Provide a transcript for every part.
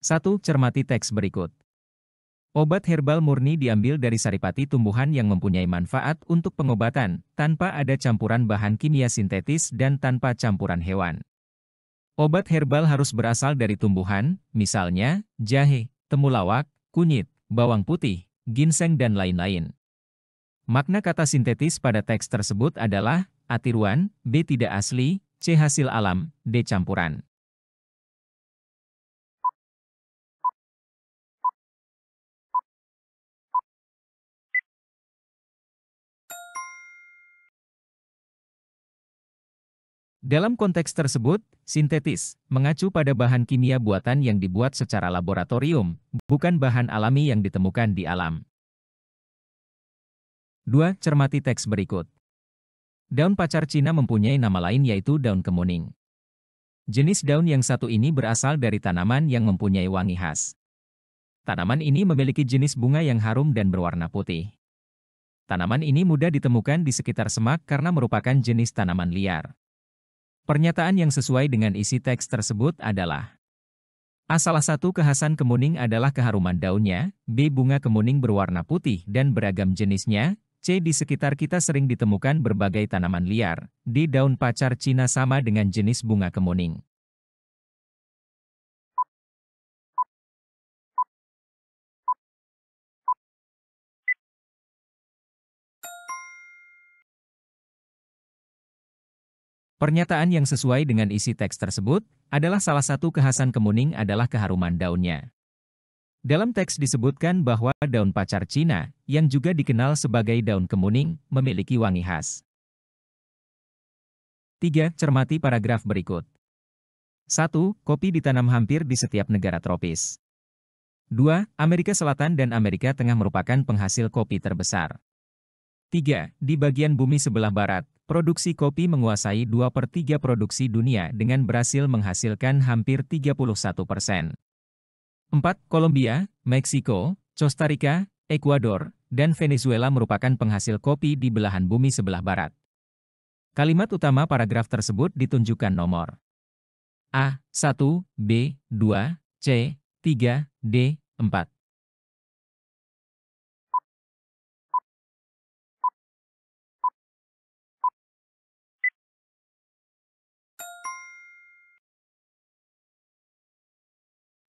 1. Cermati teks berikut. Obat herbal murni diambil dari saripati tumbuhan yang mempunyai manfaat untuk pengobatan, tanpa ada campuran bahan kimia sintetis dan tanpa campuran hewan. Obat herbal harus berasal dari tumbuhan, misalnya, jahe, temulawak, kunyit, bawang putih, ginseng dan lain-lain. Makna kata sintetis pada teks tersebut adalah, A tiruan, B tidak asli, C hasil alam, D campuran. Dalam konteks tersebut, sintetis mengacu pada bahan kimia buatan yang dibuat secara laboratorium, bukan bahan alami yang ditemukan di alam. 2. Cermati teks berikut. Daun pacar Cina mempunyai nama lain yaitu daun kemuning. Jenis daun yang satu ini berasal dari tanaman yang mempunyai wangi khas. Tanaman ini memiliki jenis bunga yang harum dan berwarna putih. Tanaman ini mudah ditemukan di sekitar semak karena merupakan jenis tanaman liar. Pernyataan yang sesuai dengan isi teks tersebut adalah A. Salah satu kekhasan kemuning adalah keharuman daunnya, B. Bunga kemuning berwarna putih dan beragam jenisnya, C. Di sekitar kita sering ditemukan berbagai tanaman liar, D. Daun pacar Cina sama dengan jenis bunga kemuning. Pernyataan yang sesuai dengan isi teks tersebut adalah salah satu kekhasan kemuning adalah keharuman daunnya. Dalam teks disebutkan bahwa daun pacar Cina, yang juga dikenal sebagai daun kemuning, memiliki wangi khas. 3. Cermati paragraf berikut. 1. Kopi ditanam hampir di setiap negara tropis. 2. Amerika Selatan dan Amerika Tengah merupakan penghasil kopi terbesar. 3. Di bagian bumi sebelah barat, produksi kopi menguasai 2/3 produksi dunia dengan berhasil menghasilkan hampir 31%. 4. Kolombia, Meksiko, Costa Rica, Ekuador, dan Venezuela merupakan penghasil kopi di belahan bumi sebelah barat. Kalimat utama paragraf tersebut ditunjukkan nomor A. 1, B. 2, C. 3, D. 4.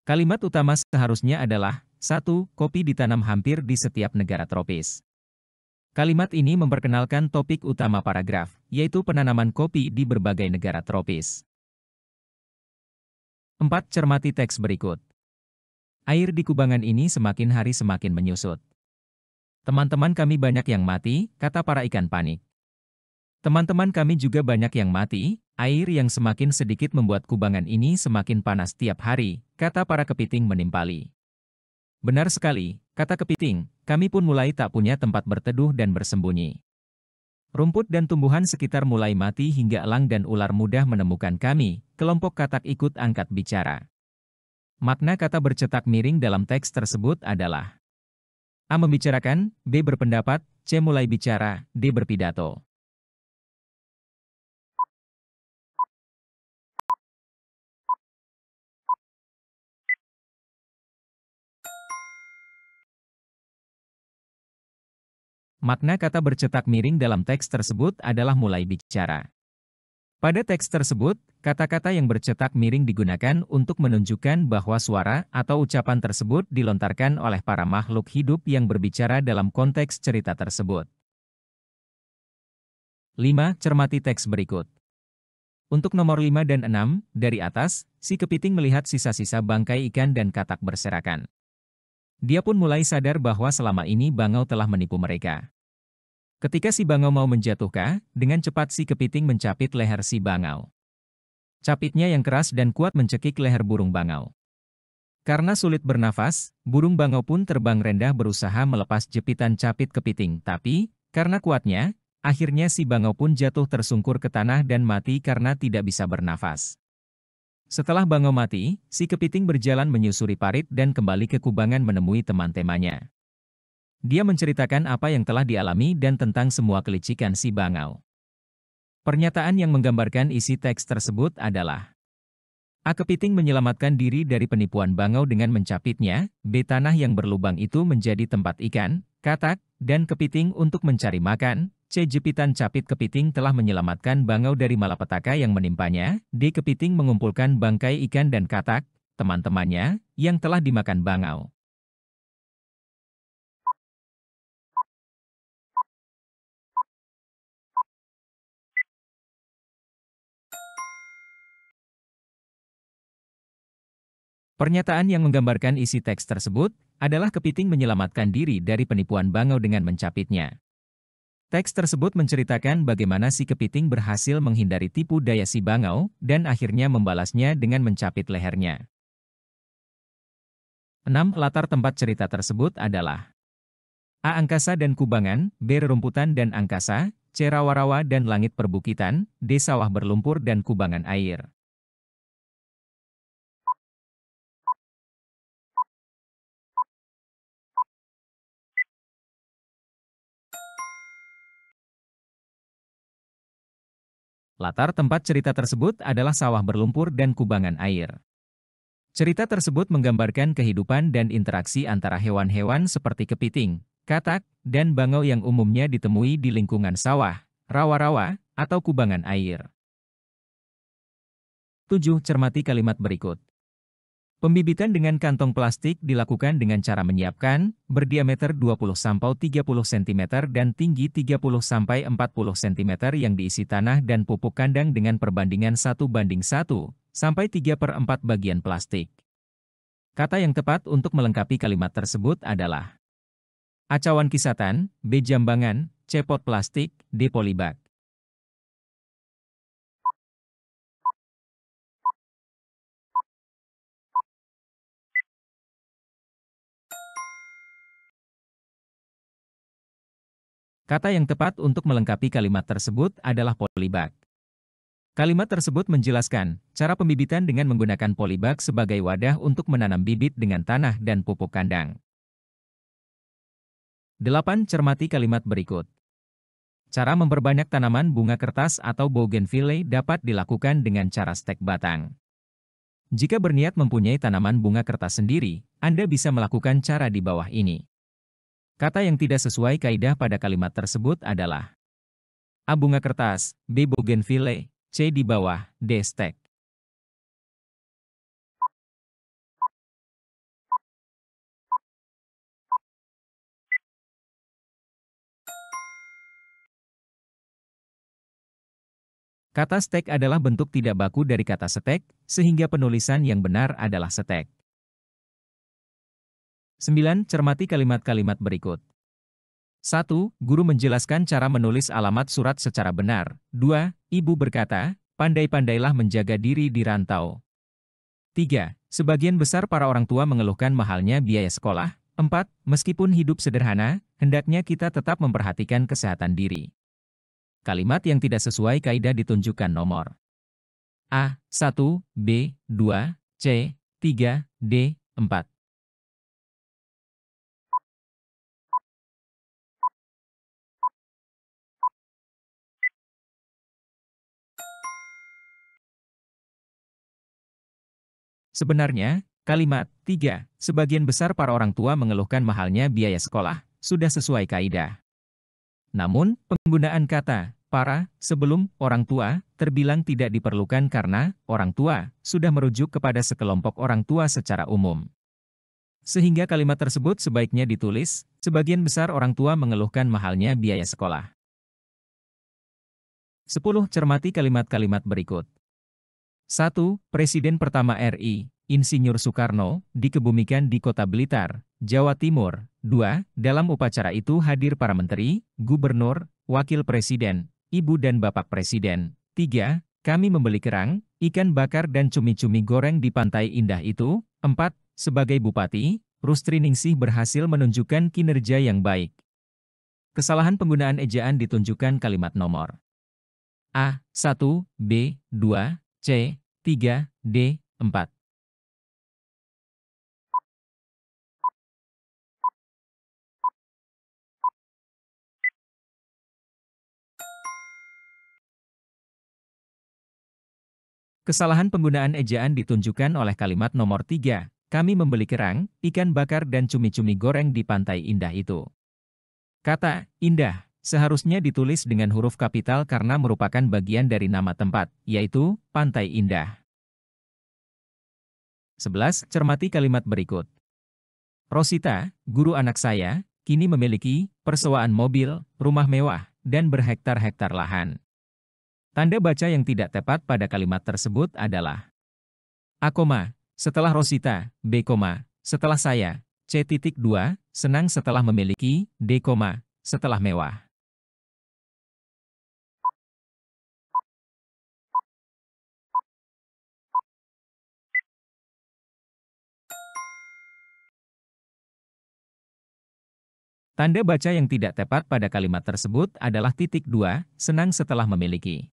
Kalimat utama seharusnya adalah 1. Kopi ditanam hampir di setiap negara tropis. Kalimat ini memperkenalkan topik utama paragraf, yaitu penanaman kopi di berbagai negara tropis. 4. Cermati teks berikut. Air di kubangan ini semakin hari semakin menyusut. Teman-teman kami banyak yang mati, kata para ikan panik. Teman-teman kami juga banyak yang mati, air yang semakin sedikit membuat kubangan ini semakin panas tiap hari, kata para kepiting menimpali. Benar sekali, kata kepiting, kami pun mulai tak punya tempat berteduh dan bersembunyi. Rumput dan tumbuhan sekitar mulai mati hingga elang dan ular mudah menemukan kami, kelompok katak ikut angkat bicara. Makna kata bercetak miring dalam teks tersebut adalah A. Membicarakan, B. Berpendapat, C. Mulai bicara, D. Berpidato. Makna kata bercetak miring dalam teks tersebut adalah mulai bicara. Pada teks tersebut, kata-kata yang bercetak miring digunakan untuk menunjukkan bahwa suara atau ucapan tersebut dilontarkan oleh para makhluk hidup yang berbicara dalam konteks cerita tersebut. 5. Cermati teks berikut. Untuk nomor 5 dan 6, dari atas, si kepiting melihat sisa-sisa bangkai ikan dan katak berserakan. Dia pun mulai sadar bahwa selama ini bangau telah menipu mereka. Ketika si bangau mau menjatuhkan, dengan cepat si kepiting mencapit leher si bangau. Capitnya yang keras dan kuat mencekik leher burung bangau. Karena sulit bernafas, burung bangau pun terbang rendah berusaha melepas jepitan capit kepiting, tapi, karena kuatnya, akhirnya si bangau pun jatuh tersungkur ke tanah dan mati karena tidak bisa bernafas. Setelah bangau mati, si kepiting berjalan menyusuri parit dan kembali ke kubangan menemui teman-temannya. Dia menceritakan apa yang telah dialami dan tentang semua kelicikan si bangau. Pernyataan yang menggambarkan isi teks tersebut adalah A. Kepiting menyelamatkan diri dari penipuan bangau dengan mencapitnya. B. Tanah yang berlubang itu menjadi tempat ikan, katak, dan kepiting untuk mencari makan. C. Jepitan capit kepiting telah menyelamatkan bangau dari malapetaka yang menimpanya. D. Kepiting mengumpulkan bangkai ikan dan katak, teman-temannya, yang telah dimakan bangau. Pernyataan yang menggambarkan isi teks tersebut adalah kepiting menyelamatkan diri dari penipuan bangau dengan mencapitnya. Teks tersebut menceritakan bagaimana si kepiting berhasil menghindari tipu daya si bangau dan akhirnya membalasnya dengan mencapit lehernya. 6. Latar tempat cerita tersebut adalah A. Angkasa dan kubangan, B. Rerumputan dan angkasa, C. Rawa-rawa dan langit perbukitan, D. Sawah berlumpur dan kubangan air. Latar tempat cerita tersebut adalah sawah berlumpur dan kubangan air. Cerita tersebut menggambarkan kehidupan dan interaksi antara hewan-hewan seperti kepiting, katak, dan bangau yang umumnya ditemui di lingkungan sawah, rawa-rawa, atau kubangan air. 7. Cermati kalimat berikut. Pembibitan dengan kantong plastik dilakukan dengan cara menyiapkan, berdiameter 20-30 cm dan tinggi 30-40 cm yang diisi tanah dan pupuk kandang dengan perbandingan 1:1, sampai 3/4 bagian plastik. Kata yang tepat untuk melengkapi kalimat tersebut adalah A. Cawan kisatan, B. Jambangan, C. Pot plastik, D. Polybag. Kata yang tepat untuk melengkapi kalimat tersebut adalah polybag. Kalimat tersebut menjelaskan cara pembibitan dengan menggunakan polybag sebagai wadah untuk menanam bibit dengan tanah dan pupuk kandang. 8. Cermati kalimat berikut. Cara memperbanyak tanaman bunga kertas atau bougainville dapat dilakukan dengan cara stek batang. Jika berniat mempunyai tanaman bunga kertas sendiri, Anda bisa melakukan cara di bawah ini. Kata yang tidak sesuai kaidah pada kalimat tersebut adalah A. Bunga kertas, B. Bougainville, C. Di bawah, D. Stek. Kata stek adalah bentuk tidak baku dari kata setek, sehingga penulisan yang benar adalah setek. 9. Cermati kalimat-kalimat berikut. 1. Guru menjelaskan cara menulis alamat surat secara benar. 2. Ibu berkata, pandai-pandailah menjaga diri di rantau. 3. Sebagian besar para orang tua mengeluhkan mahalnya biaya sekolah. 4. Meskipun hidup sederhana, hendaknya kita tetap memperhatikan kesehatan diri. Kalimat yang tidak sesuai kaidah ditunjukkan nomor A. 1, B. 2, C. 3, D. 4. Sebenarnya, kalimat 3, sebagian besar para orang tua mengeluhkan mahalnya biaya sekolah, sudah sesuai kaidah. Namun, penggunaan kata para sebelum orang tua terbilang tidak diperlukan karena orang tua sudah merujuk kepada sekelompok orang tua secara umum. Sehingga kalimat tersebut sebaiknya ditulis, sebagian besar orang tua mengeluhkan mahalnya biaya sekolah. 10. Cermati kalimat-kalimat berikut. 1. Presiden pertama RI, Insinyur Soekarno, dikebumikan di Kota Blitar, Jawa Timur. 2. Dalam upacara itu hadir para menteri, gubernur, wakil presiden, ibu dan bapak presiden. 3. Kami membeli kerang, ikan bakar dan cumi-cumi goreng di pantai indah itu. 4. Sebagai bupati, Rustri Ningsih berhasil menunjukkan kinerja yang baik. Kesalahan penggunaan ejaan ditunjukkan kalimat nomor A. 1, B. 2, C. 3, D. 4. Kesalahan penggunaan ejaan ditunjukkan oleh kalimat nomor 3. Kami membeli kerang, ikan bakar dan cumi-cumi goreng di pantai indah itu. Kata indah seharusnya ditulis dengan huruf kapital karena merupakan bagian dari nama tempat, yaitu Pantai Indah. 11. Cermati kalimat berikut. Rosita, guru anak saya, kini memiliki persewaan mobil, rumah mewah, dan berhektar-hektar lahan. Tanda baca yang tidak tepat pada kalimat tersebut adalah A, setelah Rosita, B, setelah saya, C.2, senang setelah memiliki, D, setelah mewah. Tanda baca yang tidak tepat pada kalimat tersebut adalah titik 2, senang setelah memiliki.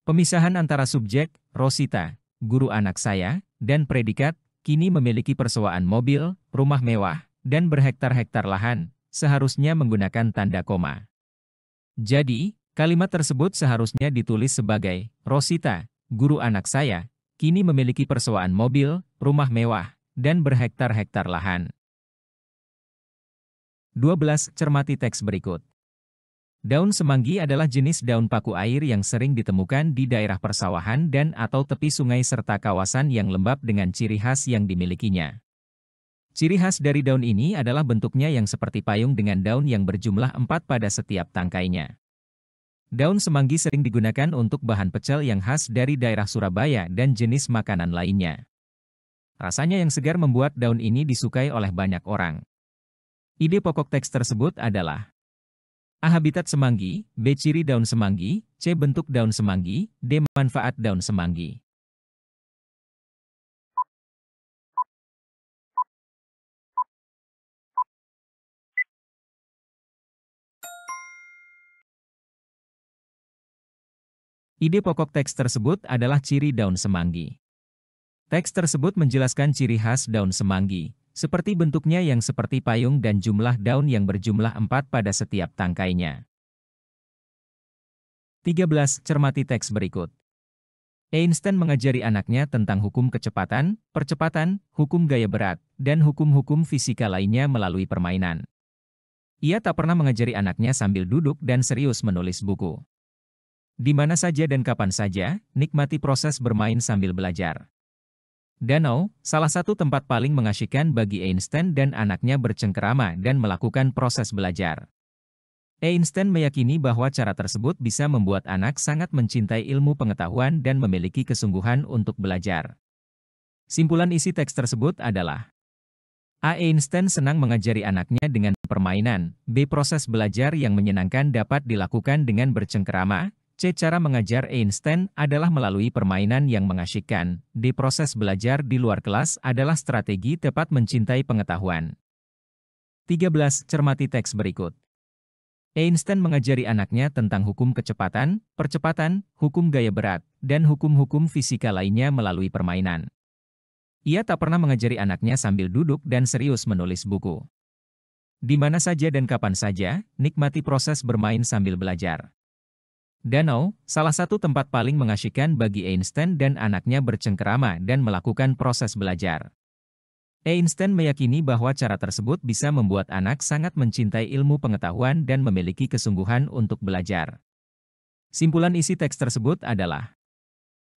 Pemisahan antara subjek, Rosita, guru anak saya, dan predikat, kini memiliki persewaan mobil, rumah mewah, dan berhektar-hektar lahan, seharusnya menggunakan tanda koma. Jadi, kalimat tersebut seharusnya ditulis sebagai, Rosita, guru anak saya, kini memiliki persewaan mobil, rumah mewah, dan berhektar-hektar lahan. 12. Cermati teks berikut. Daun semanggi adalah jenis daun paku air yang sering ditemukan di daerah persawahan dan atau tepi sungai serta kawasan yang lembab dengan ciri khas yang dimilikinya. Ciri khas dari daun ini adalah bentuknya yang seperti payung dengan daun yang berjumlah 4 pada setiap tangkainya. Daun semanggi sering digunakan untuk bahan pecel yang khas dari daerah Surabaya dan jenis makanan lainnya. Rasanya yang segar membuat daun ini disukai oleh banyak orang. Ide pokok teks tersebut adalah A. Habitat semanggi, B. Ciri daun semanggi, C. Bentuk daun semanggi, D. Manfaat daun semanggi. Ide pokok teks tersebut adalah ciri daun semanggi. Teks tersebut menjelaskan ciri khas daun semanggi, seperti bentuknya yang seperti payung dan jumlah daun yang berjumlah 4 pada setiap tangkainya. 13. Cermati teks berikut. Einstein mengajari anaknya tentang hukum kecepatan, percepatan, hukum gaya berat, dan hukum-hukum fisika lainnya melalui permainan. Ia tak pernah mengajari anaknya sambil duduk dan serius menulis buku. Di mana saja dan kapan saja, nikmati proses bermain sambil belajar. Danau, salah satu tempat paling mengasyikkan bagi Einstein dan anaknya bercengkerama dan melakukan proses belajar. Einstein meyakini bahwa cara tersebut bisa membuat anak sangat mencintai ilmu pengetahuan dan memiliki kesungguhan untuk belajar. Simpulan isi teks tersebut adalah A. Einstein senang mengajari anaknya dengan permainan, B. Proses belajar yang menyenangkan dapat dilakukan dengan bercengkerama, C. Cara mengajar Einstein adalah melalui permainan yang mengasyikkan. D. Proses belajar di luar kelas adalah strategi tepat mencintai pengetahuan. 13. Cermati teks berikut. Einstein mengajari anaknya tentang hukum kecepatan, percepatan, hukum gaya berat, dan hukum-hukum fisika lainnya melalui permainan. Ia tak pernah mengajari anaknya sambil duduk dan serius menulis buku. Di mana saja dan kapan saja, nikmati proses bermain sambil belajar. Danau, salah satu tempat paling mengasyikkan bagi Einstein dan anaknya bercengkerama dan melakukan proses belajar. Einstein meyakini bahwa cara tersebut bisa membuat anak sangat mencintai ilmu pengetahuan dan memiliki kesungguhan untuk belajar. Simpulan isi teks tersebut adalah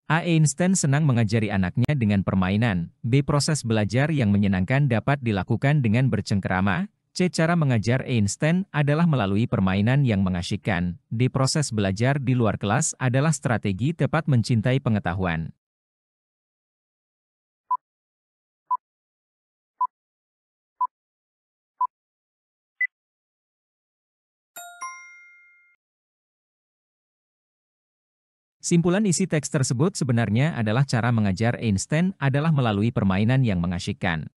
A. Einstein senang mengajari anaknya dengan permainan, B. Proses belajar yang menyenangkan dapat dilakukan dengan bercengkerama, C. Cara mengajar Einstein adalah melalui permainan yang mengasyikkan. D. Proses belajar di luar kelas adalah strategi tepat mencintai pengetahuan. Simpulan isi teks tersebut sebenarnya adalah cara mengajar Einstein adalah melalui permainan yang mengasyikkan.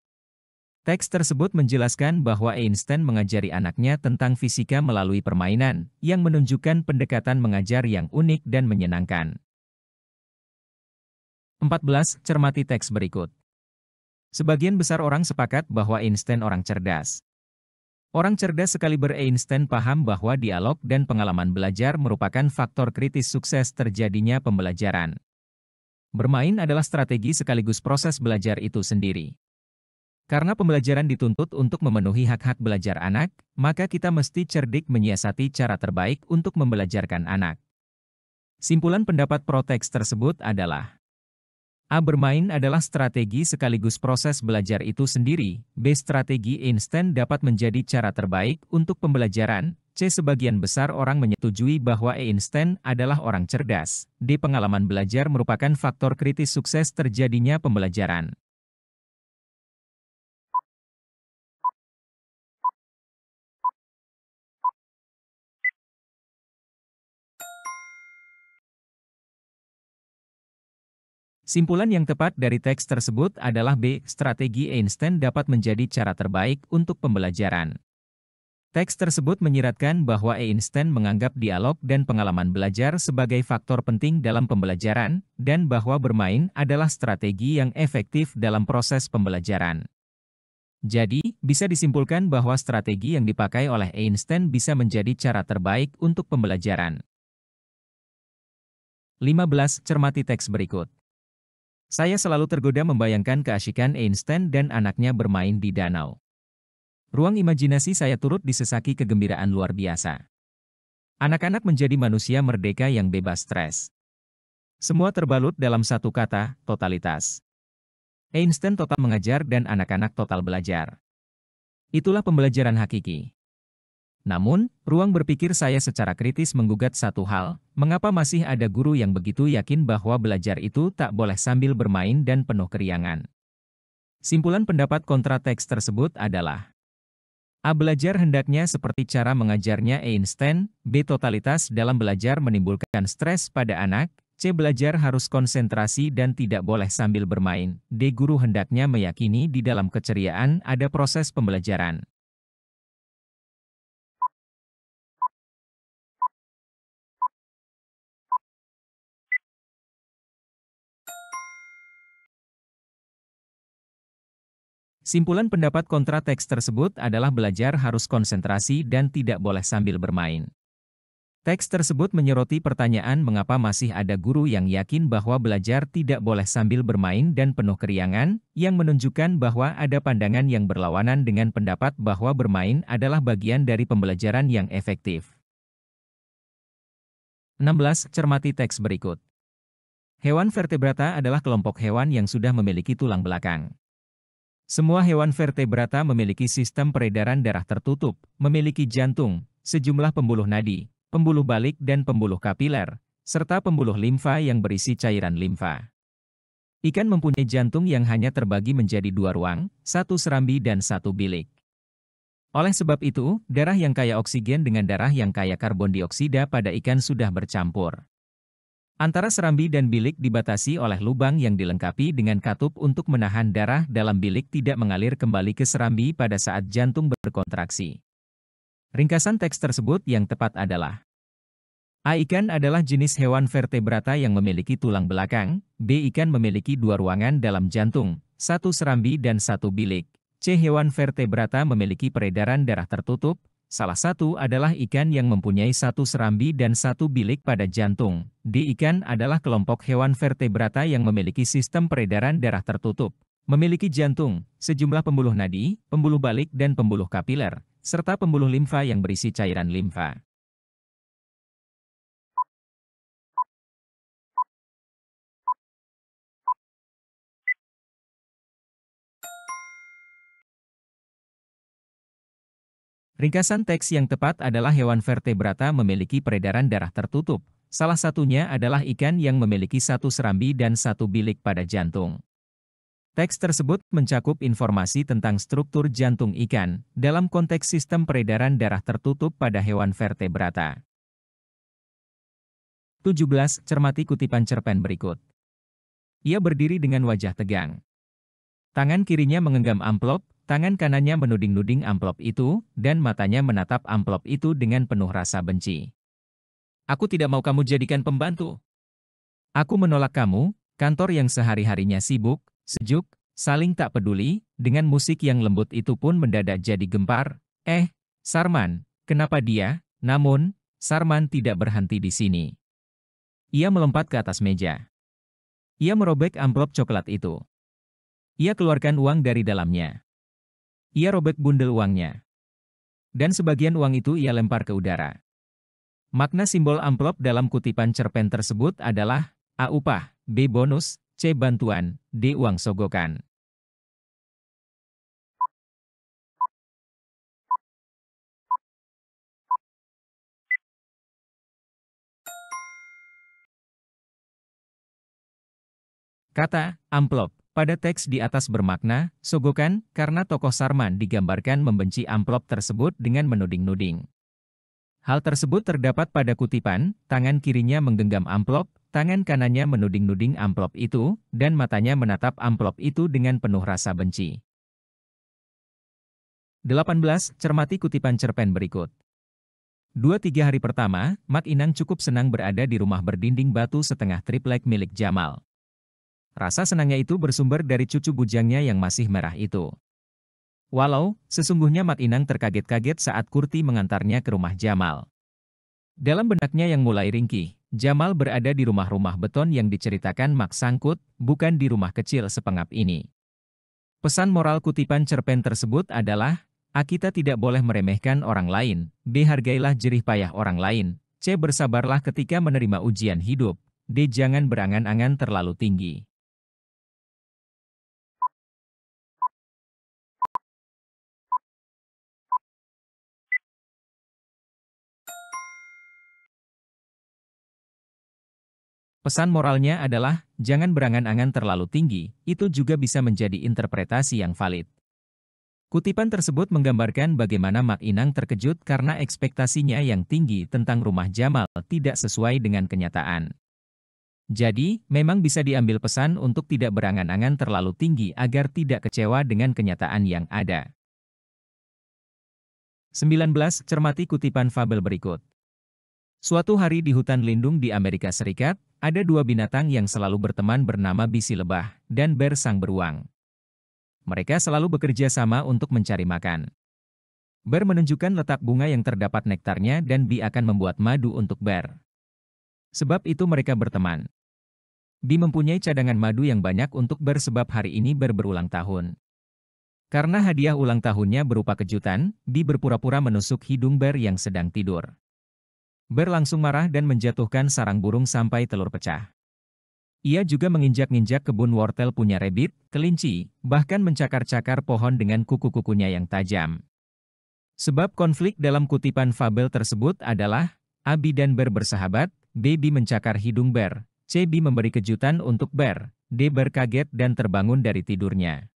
Teks tersebut menjelaskan bahwa Einstein mengajari anaknya tentang fisika melalui permainan, yang menunjukkan pendekatan mengajar yang unik dan menyenangkan. 14. Cermati teks berikut. Sebagian besar orang sepakat bahwa Einstein orang cerdas. Orang cerdas sekaliber Einstein paham bahwa dialog dan pengalaman belajar merupakan faktor kritis sukses terjadinya pembelajaran. Bermain adalah strategi sekaligus proses belajar itu sendiri. Karena pembelajaran dituntut untuk memenuhi hak-hak belajar anak, maka kita mesti cerdik menyiasati cara terbaik untuk membelajarkan anak. Simpulan pendapat pro-teks tersebut adalah: A. Bermain adalah strategi sekaligus proses belajar itu sendiri. B. Strategi instan dapat menjadi cara terbaik untuk pembelajaran. C. Sebagian besar orang menyetujui bahwa instan adalah orang cerdas. D. Pengalaman belajar merupakan faktor kritis sukses terjadinya pembelajaran. Simpulan yang tepat dari teks tersebut adalah B. Strategi instan dapat menjadi cara terbaik untuk pembelajaran. Teks tersebut menyiratkan bahwa Einstein menganggap dialog dan pengalaman belajar sebagai faktor penting dalam pembelajaran, dan bahwa bermain adalah strategi yang efektif dalam proses pembelajaran. Jadi, bisa disimpulkan bahwa strategi yang dipakai oleh Einstein bisa menjadi cara terbaik untuk pembelajaran. 15. Cermati teks berikut. Saya selalu tergoda membayangkan keasyikan Einstein dan anaknya bermain di danau. Ruang imajinasi saya turut disesaki kegembiraan luar biasa. Anak-anak menjadi manusia merdeka yang bebas stres. Semua terbalut dalam satu kata, totalitas. Einstein total mengajar dan anak-anak total belajar. Itulah pembelajaran hakiki. Namun, ruang berpikir saya secara kritis menggugat satu hal, mengapa masih ada guru yang begitu yakin bahwa belajar itu tak boleh sambil bermain dan penuh keriangan. Simpulan pendapat kontra teks tersebut adalah: A. Belajar hendaknya seperti cara mengajarnya Einstein. B. Totalitas dalam belajar menimbulkan stres pada anak. C. Belajar harus konsentrasi dan tidak boleh sambil bermain. D. Guru hendaknya meyakini di dalam keceriaan ada proses pembelajaran. Simpulan pendapat kontra teks tersebut adalah belajar harus konsentrasi dan tidak boleh sambil bermain. Teks tersebut menyoroti pertanyaan mengapa masih ada guru yang yakin bahwa belajar tidak boleh sambil bermain dan penuh keriangan, yang menunjukkan bahwa ada pandangan yang berlawanan dengan pendapat bahwa bermain adalah bagian dari pembelajaran yang efektif. 16. Cermati teks berikut. Hewan vertebrata adalah kelompok hewan yang sudah memiliki tulang belakang. Semua hewan vertebrata memiliki sistem peredaran darah tertutup, memiliki jantung, sejumlah pembuluh nadi, pembuluh balik dan pembuluh kapiler, serta pembuluh limfa yang berisi cairan limfa. Ikan mempunyai jantung yang hanya terbagi menjadi dua ruang, satu serambi dan satu bilik. Oleh sebab itu, darah yang kaya oksigen dengan darah yang kaya karbon dioksida pada ikan sudah bercampur. Antara serambi dan bilik dibatasi oleh lubang yang dilengkapi dengan katup untuk menahan darah dalam bilik tidak mengalir kembali ke serambi pada saat jantung berkontraksi. Ringkasan teks tersebut yang tepat adalah: A. Ikan adalah jenis hewan vertebrata yang memiliki tulang belakang. B. Ikan memiliki dua ruangan dalam jantung, satu serambi dan satu bilik. C. Hewan vertebrata memiliki peredaran darah tertutup. Salah satu adalah ikan yang mempunyai satu serambi dan satu bilik pada jantung. D. Ikan adalah kelompok hewan vertebrata yang memiliki sistem peredaran darah tertutup, memiliki jantung, sejumlah pembuluh nadi, pembuluh balik dan pembuluh kapiler, serta pembuluh limfa yang berisi cairan limfa. Ringkasan teks yang tepat adalah hewan vertebrata memiliki peredaran darah tertutup. Salah satunya adalah ikan yang memiliki satu serambi dan satu bilik pada jantung. Teks tersebut mencakup informasi tentang struktur jantung ikan dalam konteks sistem peredaran darah tertutup pada hewan vertebrata. 17. Cermati kutipan cerpen berikut. Ia berdiri dengan wajah tegang. Tangan kirinya menggenggam amplop, tangan kanannya menuding-nuding amplop itu, dan matanya menatap amplop itu dengan penuh rasa benci. Aku tidak mau kamu jadikan pembantu. Aku menolak kamu, kantor yang sehari-harinya sibuk, sejuk, saling tak peduli, dengan musik yang lembut itu pun mendadak jadi gempar. Sarman, kenapa dia? Namun, Sarman tidak berhenti di sini. Ia melompat ke atas meja. Ia merobek amplop coklat itu. Ia keluarkan uang dari dalamnya. Ia robek bundel uangnya. Dan sebagian uang itu ia lempar ke udara. Makna simbol amplop dalam kutipan cerpen tersebut adalah A. Upah, B. Bonus, C. Bantuan, D. Uang sogokan. Kata amplop pada teks di atas bermakna sogokan karena tokoh Sarman digambarkan membenci amplop tersebut dengan menuding-nuding. Hal tersebut terdapat pada kutipan, tangan kirinya menggenggam amplop, tangan kanannya menuding-nuding amplop itu, dan matanya menatap amplop itu dengan penuh rasa benci. 18. Cermati kutipan cerpen berikut. 2-3 hari pertama, Mak Inang cukup senang berada di rumah berdinding batu setengah triplek milik Jamal. Rasa senangnya itu bersumber dari cucu bujangnya yang masih merah itu. Walau, sesungguhnya Mak Inang terkaget-kaget saat Kurti mengantarnya ke rumah Jamal. Dalam benaknya yang mulai ringkih, Jamal berada di rumah-rumah beton yang diceritakan Mak Sangkut, bukan di rumah kecil sepengap ini. Pesan moral kutipan cerpen tersebut adalah, A. Kita tidak boleh meremehkan orang lain, B. Hargailah jerih payah orang lain, C. Bersabarlah ketika menerima ujian hidup, D. Jangan berangan-angan terlalu tinggi. Pesan moralnya adalah, jangan berangan-angan terlalu tinggi, itu juga bisa menjadi interpretasi yang valid. Kutipan tersebut menggambarkan bagaimana Mak Inang terkejut karena ekspektasinya yang tinggi tentang rumah Jamal tidak sesuai dengan kenyataan. Jadi, memang bisa diambil pesan untuk tidak berangan-angan terlalu tinggi agar tidak kecewa dengan kenyataan yang ada. 19. Cermati kutipan fabel berikut. Suatu hari di hutan lindung di Amerika Serikat, ada dua binatang yang selalu berteman bernama bisi lebah dan ber sang beruang. Mereka selalu bekerja sama untuk mencari makan. Ber menunjukkan letak bunga yang terdapat nektarnya dan bi akan membuat madu untuk ber. Sebab itu mereka berteman. Bi mempunyai cadangan madu yang banyak untuk ber sebab hari ini ber berulang tahun. Karena hadiah ulang tahunnya berupa kejutan, Bi berpura-pura menusuk hidung ber yang sedang tidur. Ber langsung marah dan menjatuhkan sarang burung sampai telur pecah. Ia juga menginjak-injak kebun wortel punya Rabbit, kelinci, bahkan mencakar-cakar pohon dengan kuku-kukunya yang tajam. Sebab konflik dalam kutipan fabel tersebut adalah, A. Bi dan ber bersahabat, B. Bi mencakar hidung ber, C. Bi memberi kejutan untuk ber, D. Ber kaget dan terbangun dari tidurnya.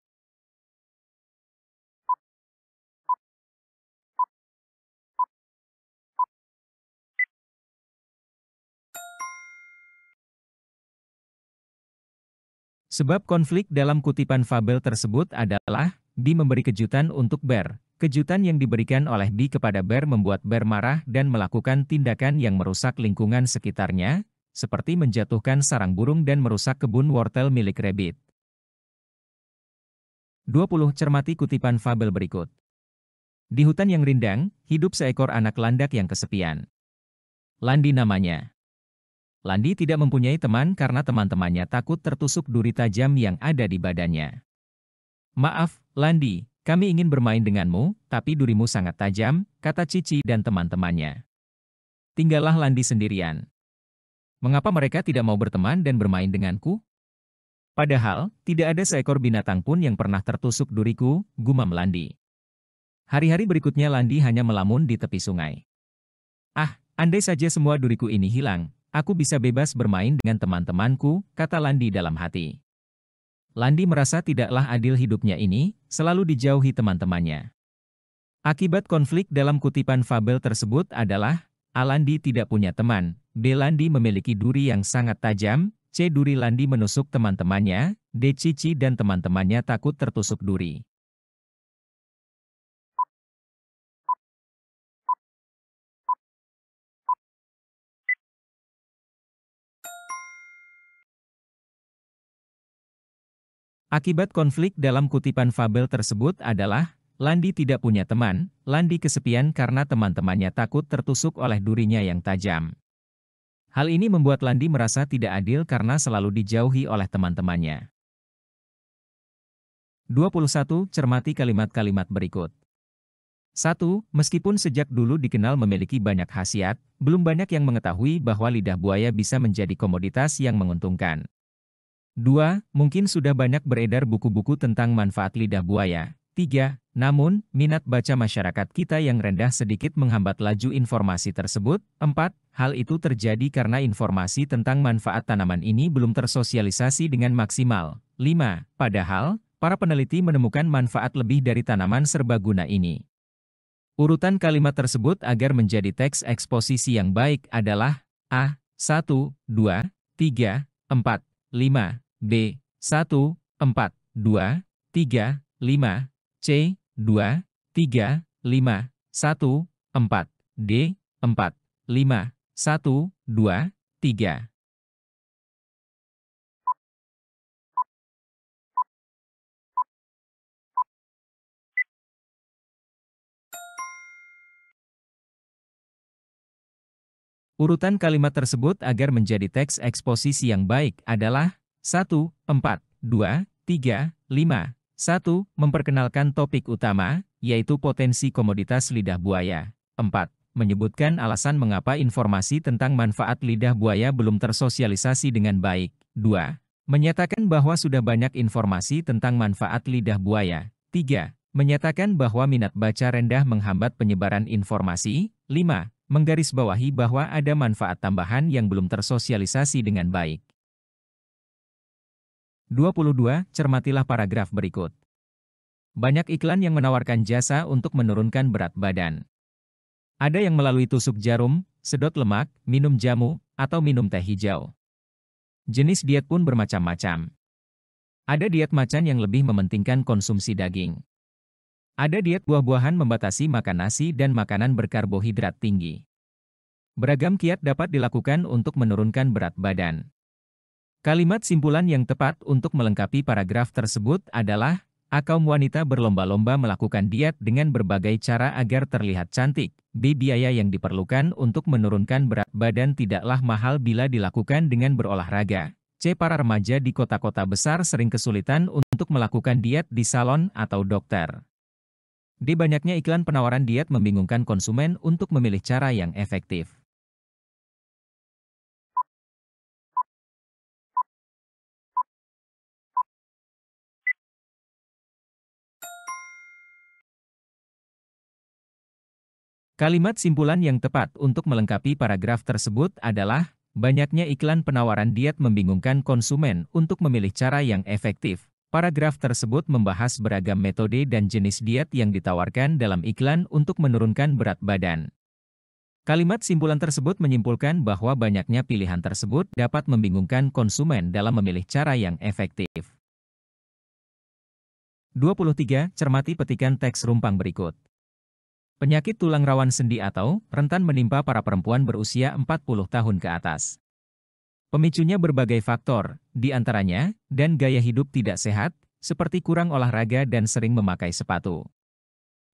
Sebab konflik dalam kutipan fabel tersebut adalah, Bi memberi kejutan untuk ber. Kejutan yang diberikan oleh Bi kepada ber membuat ber marah dan melakukan tindakan yang merusak lingkungan sekitarnya, seperti menjatuhkan sarang burung dan merusak kebun wortel milik Rabbit. 20. Cermati kutipan fabel berikut. Di hutan yang rindang, hidup seekor anak landak yang kesepian. Landi namanya. Landi tidak mempunyai teman karena teman-temannya takut tertusuk duri tajam yang ada di badannya. Maaf, Landi, kami ingin bermain denganmu, tapi durimu sangat tajam, kata Cici dan teman-temannya. Tinggallah Landi sendirian. Mengapa mereka tidak mau berteman dan bermain denganku? Padahal, tidak ada seekor binatang pun yang pernah tertusuk duriku, gumam Landi. Hari-hari berikutnya Landi hanya melamun di tepi sungai. Ah, andai saja semua duriku ini hilang. Aku bisa bebas bermain dengan teman-temanku, kata Landi dalam hati. Landi merasa tidaklah adil hidupnya ini, selalu dijauhi teman-temannya. Akibat konflik dalam kutipan fabel tersebut adalah, A. Landi tidak punya teman, B. Landi memiliki duri yang sangat tajam, C. Duri Landi menusuk teman-temannya, D. Cici dan teman-temannya takut tertusuk duri. Akibat konflik dalam kutipan fabel tersebut adalah, Landi tidak punya teman, Landi kesepian karena teman-temannya takut tertusuk oleh durinya yang tajam. Hal ini membuat Landi merasa tidak adil karena selalu dijauhi oleh teman-temannya. 21. Cermati kalimat-kalimat berikut. 1. Meskipun sejak dulu dikenal memiliki banyak khasiat, belum banyak yang mengetahui bahwa lidah buaya bisa menjadi komoditas yang menguntungkan. 2. Mungkin sudah banyak beredar buku-buku tentang manfaat lidah buaya. 3. Namun, minat baca masyarakat kita yang rendah sedikit menghambat laju informasi tersebut. 4. Hal itu terjadi karena informasi tentang manfaat tanaman ini belum tersosialisasi dengan maksimal. 5. Padahal, para peneliti menemukan manfaat lebih dari tanaman serbaguna ini. Urutan kalimat tersebut agar menjadi teks eksposisi yang baik adalah A. 1, 2, 3, 4, 5, B. 1, 4, 2, 3, 5, C. 2, 3, 5, 1, 4, D. 4, 5, 1, 2, 3. Urutan kalimat tersebut agar menjadi teks eksposisi yang baik adalah 1, 4, 2, 3, 5, 1. Memperkenalkan topik utama, yaitu potensi komoditas lidah buaya. 4. Menyebutkan alasan mengapa informasi tentang manfaat lidah buaya belum tersosialisasi dengan baik. 2. Menyatakan bahwa sudah banyak informasi tentang manfaat lidah buaya. 3. Menyatakan bahwa minat baca rendah menghambat penyebaran informasi. 5. Menggarisbawahi bahwa ada manfaat tambahan yang belum tersosialisasi dengan baik. 22. Cermatilah paragraf berikut. Banyak iklan yang menawarkan jasa untuk menurunkan berat badan. Ada yang melalui tusuk jarum, sedot lemak, minum jamu, atau minum teh hijau. Jenis diet pun bermacam-macam. Ada diet macan yang lebih mementingkan konsumsi daging. Ada diet buah-buahan membatasi makan nasi dan makanan berkarbohidrat tinggi. Beragam kiat dapat dilakukan untuk menurunkan berat badan. Kalimat simpulan yang tepat untuk melengkapi paragraf tersebut adalah, kaum wanita berlomba-lomba melakukan diet dengan berbagai cara agar terlihat cantik. B. Biaya yang diperlukan untuk menurunkan berat badan tidaklah mahal bila dilakukan dengan berolahraga. C. Para remaja di kota-kota besar sering kesulitan untuk melakukan diet di salon atau dokter. D. Banyaknya iklan penawaran diet membingungkan konsumen untuk memilih cara yang efektif. Kalimat simpulan yang tepat untuk melengkapi paragraf tersebut adalah, banyaknya iklan penawaran diet membingungkan konsumen untuk memilih cara yang efektif. Paragraf tersebut membahas beragam metode dan jenis diet yang ditawarkan dalam iklan untuk menurunkan berat badan. Kalimat simpulan tersebut menyimpulkan bahwa banyaknya pilihan tersebut dapat membingungkan konsumen dalam memilih cara yang efektif. 23. Cermati petikan teks rumpang berikut. Penyakit tulang rawan sendi atau rentan menimpa para perempuan berusia 40 tahun ke atas. Pemicunya berbagai faktor, di antaranya, dan gaya hidup tidak sehat, seperti kurang olahraga dan sering memakai sepatu.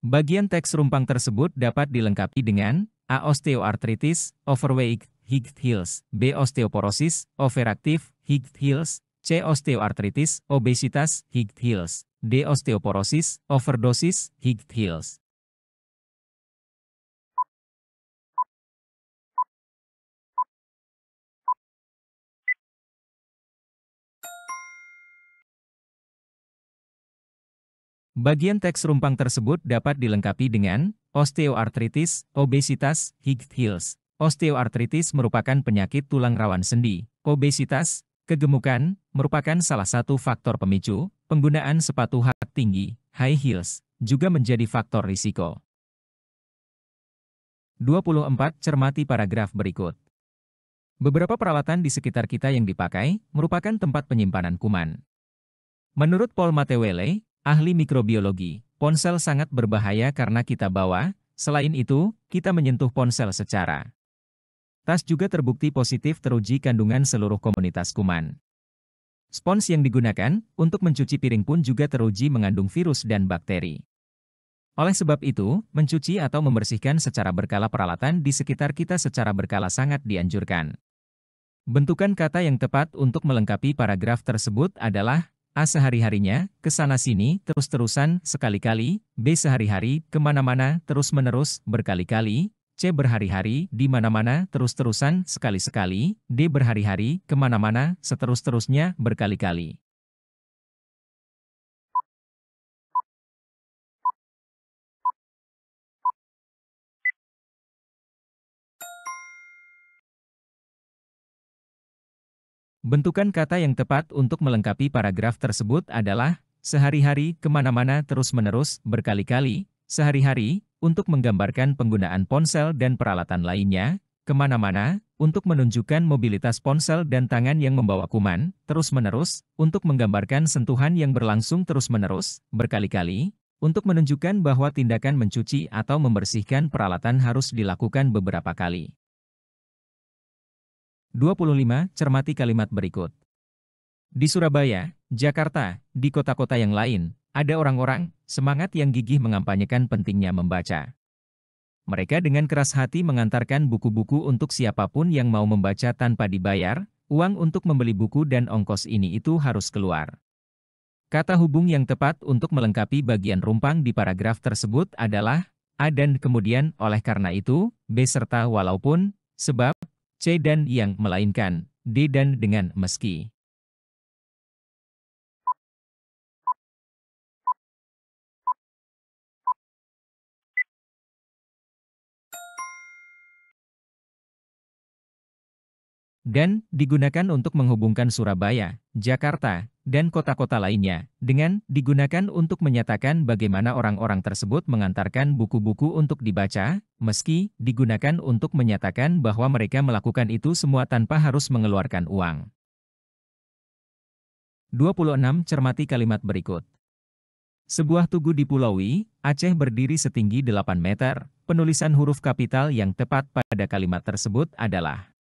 Bagian teks rumpang tersebut dapat dilengkapi dengan A. Osteoartritis, overweight, high heels. B. Osteoporosis, overactive, high heels. C. Osteoartritis, obesitas, high heels. D. Osteoporosis, overdosis, high heels. Bagian teks rumpang tersebut dapat dilengkapi dengan osteoartritis, obesitas, high heels. Osteoartritis merupakan penyakit tulang rawan sendi. Obesitas, kegemukan, merupakan salah satu faktor pemicu. Penggunaan sepatu hak tinggi, high heels, juga menjadi faktor risiko. 24. Cermati paragraf berikut. Beberapa peralatan di sekitar kita yang dipakai merupakan tempat penyimpanan kuman. Menurut Paul Matewele, ahli mikrobiologi, ponsel sangat berbahaya karena kita bawa. Selain itu, kita menyentuh ponsel secara. Tas juga terbukti positif teruji kandungan seluruh komunitas kuman. Spons yang digunakan untuk mencuci piring pun juga teruji mengandung virus dan bakteri. Oleh sebab itu, mencuci atau membersihkan secara berkala peralatan di sekitar kita secara berkala sangat dianjurkan. Bentukan kata yang tepat untuk melengkapi paragraf tersebut adalah A. Sehari-harinya, kesana-sini, terus-terusan, sekali-kali, B. Sehari-hari, kemana-mana, terus-menerus, berkali-kali, C. Berhari-hari, di mana-mana, terus-terusan, sekali-sekali, D. Berhari-hari, kemana-mana, seterus-terusnya, berkali-kali. Bentukan kata yang tepat untuk melengkapi paragraf tersebut adalah sehari-hari, kemana-mana, terus-menerus, berkali-kali, sehari-hari, untuk menggambarkan penggunaan ponsel dan peralatan lainnya, kemana-mana, untuk menunjukkan mobilitas ponsel dan tangan yang membawa kuman, terus-menerus, untuk menggambarkan sentuhan yang berlangsung terus-menerus, berkali-kali, untuk menunjukkan bahwa tindakan mencuci atau membersihkan peralatan harus dilakukan beberapa kali. 25. Cermati kalimat berikut. Di Surabaya, Jakarta, di kota-kota yang lain, ada orang-orang semangat yang gigih mengampanyekan pentingnya membaca. Mereka dengan keras hati mengantarkan buku-buku untuk siapapun yang mau membaca tanpa dibayar, uang untuk membeli buku dan ongkos ini itu harus keluar. Kata hubung yang tepat untuk melengkapi bagian rumpang di paragraf tersebut adalah A dan kemudian oleh karena itu, B serta walaupun, sebab, C dan yang melainkan, D dan dengan meski. Dan digunakan untuk menghubungkan Surabaya, Jakarta, dan kota-kota lainnya, dengan digunakan untuk menyatakan bagaimana orang-orang tersebut mengantarkan buku-buku untuk dibaca, meski digunakan untuk menyatakan bahwa mereka melakukan itu semua tanpa harus mengeluarkan uang. 26. Cermati kalimat berikut. Sebuah tugu di Pulau I, Aceh berdiri setinggi 8 meter. Penulisan huruf kapital yang tepat pada kalimat tersebut adalah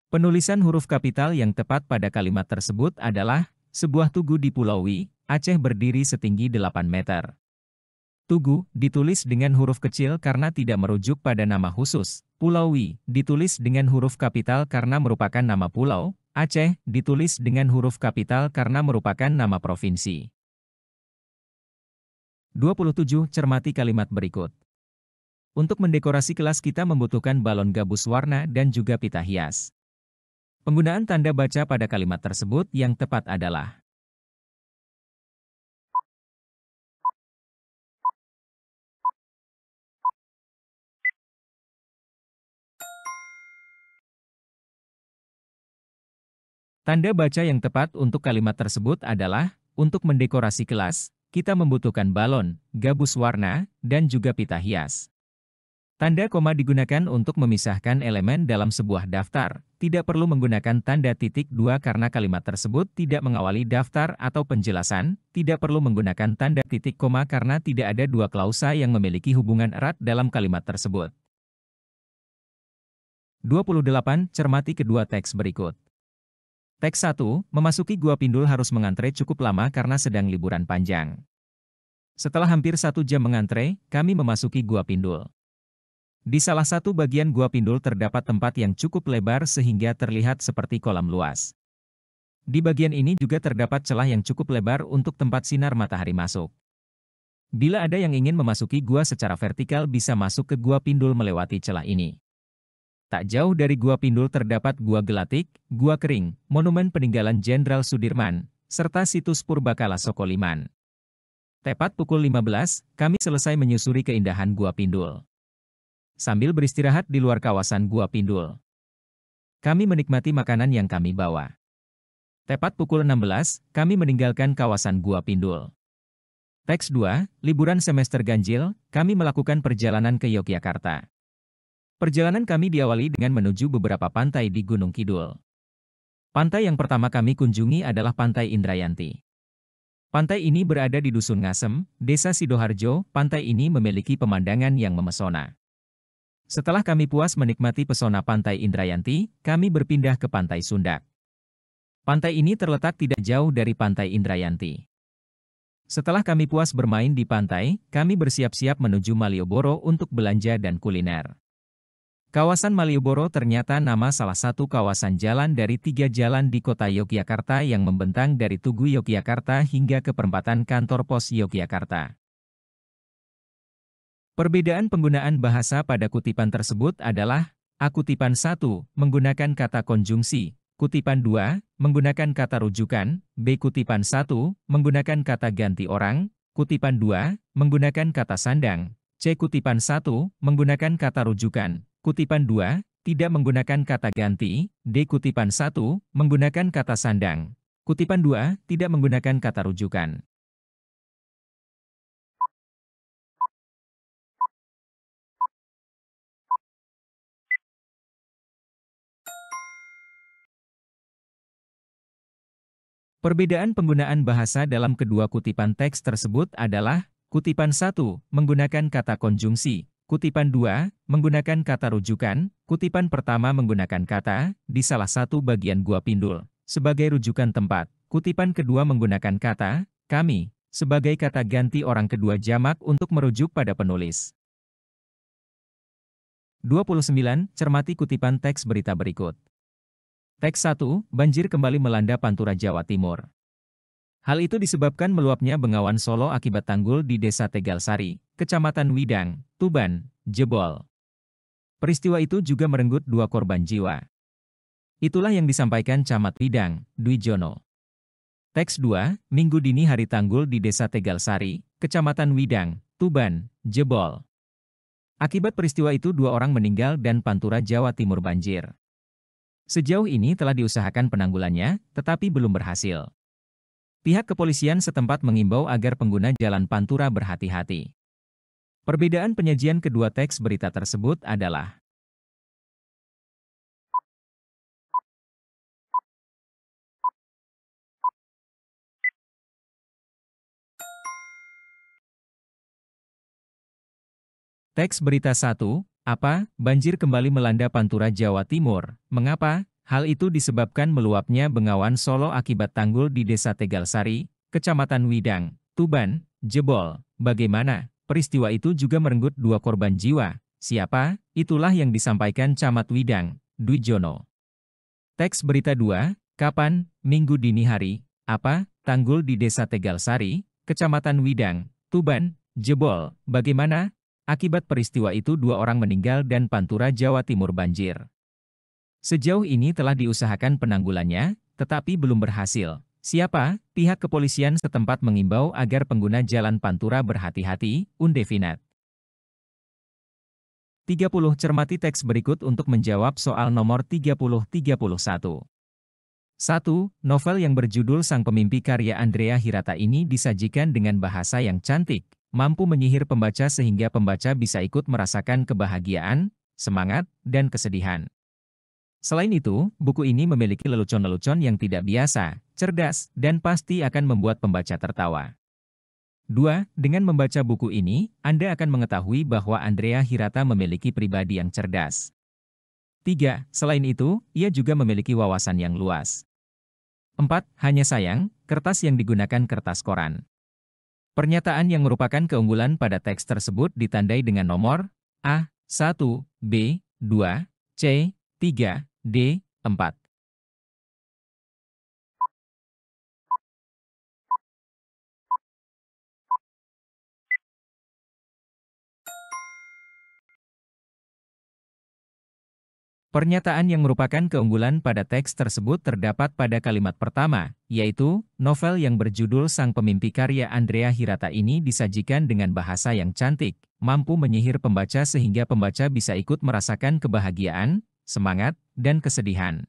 penulisan huruf kapital yang tepat pada kalimat tersebut adalah sebuah tugu di Pulau I, Aceh berdiri setinggi 8 meter. Tugu ditulis dengan huruf kecil karena tidak merujuk pada nama khusus. Pulau I ditulis dengan huruf kapital karena merupakan nama pulau. Aceh ditulis dengan huruf kapital karena merupakan nama provinsi. 27. Cermati kalimat berikut. Untuk mendekorasi kelas kita membutuhkan balon gabus warna dan juga pita hias. Penggunaan tanda baca pada kalimat tersebut yang tepat adalah tanda baca yang tepat untuk kalimat tersebut adalah untuk mendekorasi kelas, kita membutuhkan balon, gabus warna, dan juga pita hias. Tanda koma digunakan untuk memisahkan elemen dalam sebuah daftar. Tidak perlu menggunakan tanda titik dua karena kalimat tersebut tidak mengawali daftar atau penjelasan. Tidak perlu menggunakan tanda titik koma karena tidak ada dua klausa yang memiliki hubungan erat dalam kalimat tersebut. 28. Cermati kedua teks berikut. Teks 1, memasuki Gua Pindul harus mengantre cukup lama karena sedang liburan panjang. Setelah hampir 1 jam mengantre, kami memasuki Gua Pindul. Di salah satu bagian Gua Pindul terdapat tempat yang cukup lebar sehingga terlihat seperti kolam luas. Di bagian ini juga terdapat celah yang cukup lebar untuk tempat sinar matahari masuk. Bila ada yang ingin memasuki gua secara vertikal bisa masuk ke Gua Pindul melewati celah ini. Tak jauh dari Gua Pindul terdapat Gua Gelatik, Gua Kering, Monumen Peninggalan Jenderal Sudirman, serta situs Purbakala Sokoliman. Tepat pukul 15, kami selesai menyusuri keindahan Gua Pindul. Sambil beristirahat di luar kawasan Gua Pindul, kami menikmati makanan yang kami bawa. Tepat pukul 16, kami meninggalkan kawasan Gua Pindul. Teks 2, liburan semester ganjil, kami melakukan perjalanan ke Yogyakarta. Perjalanan kami diawali dengan menuju beberapa pantai di Gunung Kidul. Pantai yang pertama kami kunjungi adalah Pantai Indrayanti. Pantai ini berada di Dusun Ngasem, Desa Sidoharjo. Pantai ini memiliki pemandangan yang memesona. Setelah kami puas menikmati pesona Pantai Indrayanti, kami berpindah ke Pantai Sundak. Pantai ini terletak tidak jauh dari Pantai Indrayanti. Setelah kami puas bermain di pantai, kami bersiap-siap menuju Malioboro untuk belanja dan kuliner. Kawasan Malioboro ternyata nama salah satu kawasan jalan dari 3 jalan di kota Yogyakarta yang membentang dari Tugu Yogyakarta hingga ke perempatan kantor pos Yogyakarta. Perbedaan penggunaan bahasa pada kutipan tersebut adalah: A. Kutipan 1, menggunakan kata konjungsi. Kutipan 2, menggunakan kata rujukan. B. Kutipan 1, menggunakan kata ganti orang. Kutipan 2, menggunakan kata sandang. C. Kutipan 1, menggunakan kata rujukan. Kutipan 2, tidak menggunakan kata ganti. D. Kutipan 1, menggunakan kata sandang. Kutipan 2, tidak menggunakan kata rujukan. Perbedaan penggunaan bahasa dalam kedua kutipan teks tersebut adalah: kutipan 1, menggunakan kata konjungsi. Kutipan 2, menggunakan kata rujukan. Kutipan pertama menggunakan kata, di salah satu bagian Gua Pindul, sebagai rujukan tempat. Kutipan kedua menggunakan kata, kami, sebagai kata ganti orang kedua jamak untuk merujuk pada penulis. 29. Cermati kutipan teks berita berikut. Teks 1, banjir kembali melanda Pantura Jawa Timur. Hal itu disebabkan meluapnya Bengawan Solo akibat tanggul di Desa Tegalsari, Kecamatan Widang, Tuban, jebol. Peristiwa itu juga merenggut 2 korban jiwa. Itulah yang disampaikan Camat Widang, Dwi Jono. Teks 2, Minggu dini hari tanggul di Desa Tegalsari, Kecamatan Widang, Tuban, jebol. Akibat peristiwa itu 2 orang meninggal dan Pantura Jawa Timur banjir. Sejauh ini telah diusahakan penanggulannya, tetapi belum berhasil. Pihak kepolisian setempat mengimbau agar pengguna jalan Pantura berhati-hati. Perbedaan penyajian kedua teks berita tersebut adalah: teks berita 1, apa, banjir kembali melanda Pantura Jawa Timur, mengapa? Hal itu disebabkan meluapnya Bengawan Solo akibat tanggul di Desa Tegalsari, Kecamatan Widang, Tuban, jebol. Bagaimana? Peristiwa itu juga merenggut 2 korban jiwa. Siapa? Itulah yang disampaikan Camat Widang, Dwi Jono. Teks berita 2, kapan? Minggu dini hari. Apa? Tanggul di Desa Tegalsari, Kecamatan Widang, Tuban, jebol. Bagaimana? Akibat peristiwa itu 2 orang meninggal dan Pantura Jawa Timur banjir. Sejauh ini telah diusahakan penanggulannya, tetapi belum berhasil. Siapa? Pihak kepolisian setempat mengimbau agar pengguna jalan Pantura berhati-hati, undefinat. 30. Cermati teks berikut untuk menjawab soal nomor 30-31. 1. Novel yang berjudul Sang Pemimpi karya Andrea Hirata ini disajikan dengan bahasa yang cantik, mampu menyihir pembaca sehingga pembaca bisa ikut merasakan kebahagiaan, semangat, dan kesedihan. Selain itu, buku ini memiliki lelucon-lelucon yang tidak biasa, cerdas, dan pasti akan membuat pembaca tertawa. 2. Dengan membaca buku ini, Anda akan mengetahui bahwa Andrea Hirata memiliki pribadi yang cerdas. 3. Selain itu, ia juga memiliki wawasan yang luas. 4. Hanya sayang, kertas yang digunakan kertas koran. Pernyataan yang merupakan keunggulan pada teks tersebut ditandai dengan nomor A, 1, B, 2, C, 3, D, 4. Pernyataan yang merupakan keunggulan pada teks tersebut terdapat pada kalimat pertama, yaitu, novel yang berjudul Sang Pemimpi karya Andrea Hirata ini disajikan dengan bahasa yang cantik, mampu menyihir pembaca sehingga pembaca bisa ikut merasakan kebahagiaan, semangat, dan kesedihan.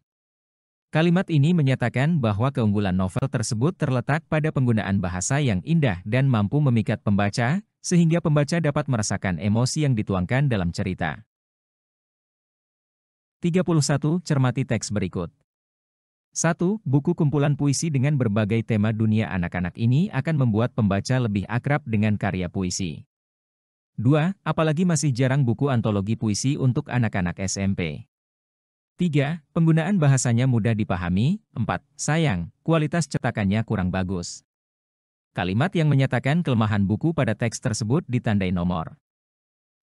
Kalimat ini menyatakan bahwa keunggulan novel tersebut terletak pada penggunaan bahasa yang indah dan mampu memikat pembaca, sehingga pembaca dapat merasakan emosi yang dituangkan dalam cerita. 31. Cermati teks berikut. 1. Buku kumpulan puisi dengan berbagai tema dunia anak-anak ini akan membuat pembaca lebih akrab dengan karya puisi. 2. Apalagi masih jarang buku antologi puisi untuk anak-anak SMP. 3. Penggunaan bahasanya mudah dipahami. 4. Sayang, kualitas cetakannya kurang bagus. Kalimat yang menyatakan kelemahan buku pada teks tersebut ditandai nomor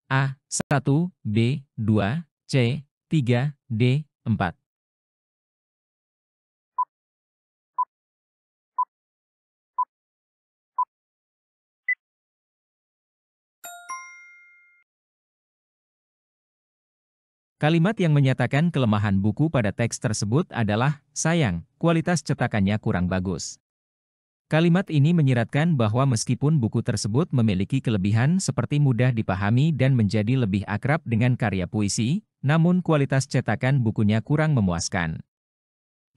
A. 1, B. 2, C. 3, D. 4. Kalimat yang menyatakan kelemahan buku pada teks tersebut adalah, sayang, kualitas cetakannya kurang bagus. Kalimat ini menyiratkan bahwa meskipun buku tersebut memiliki kelebihan seperti mudah dipahami dan menjadi lebih akrab dengan karya puisi, namun kualitas cetakan bukunya kurang memuaskan.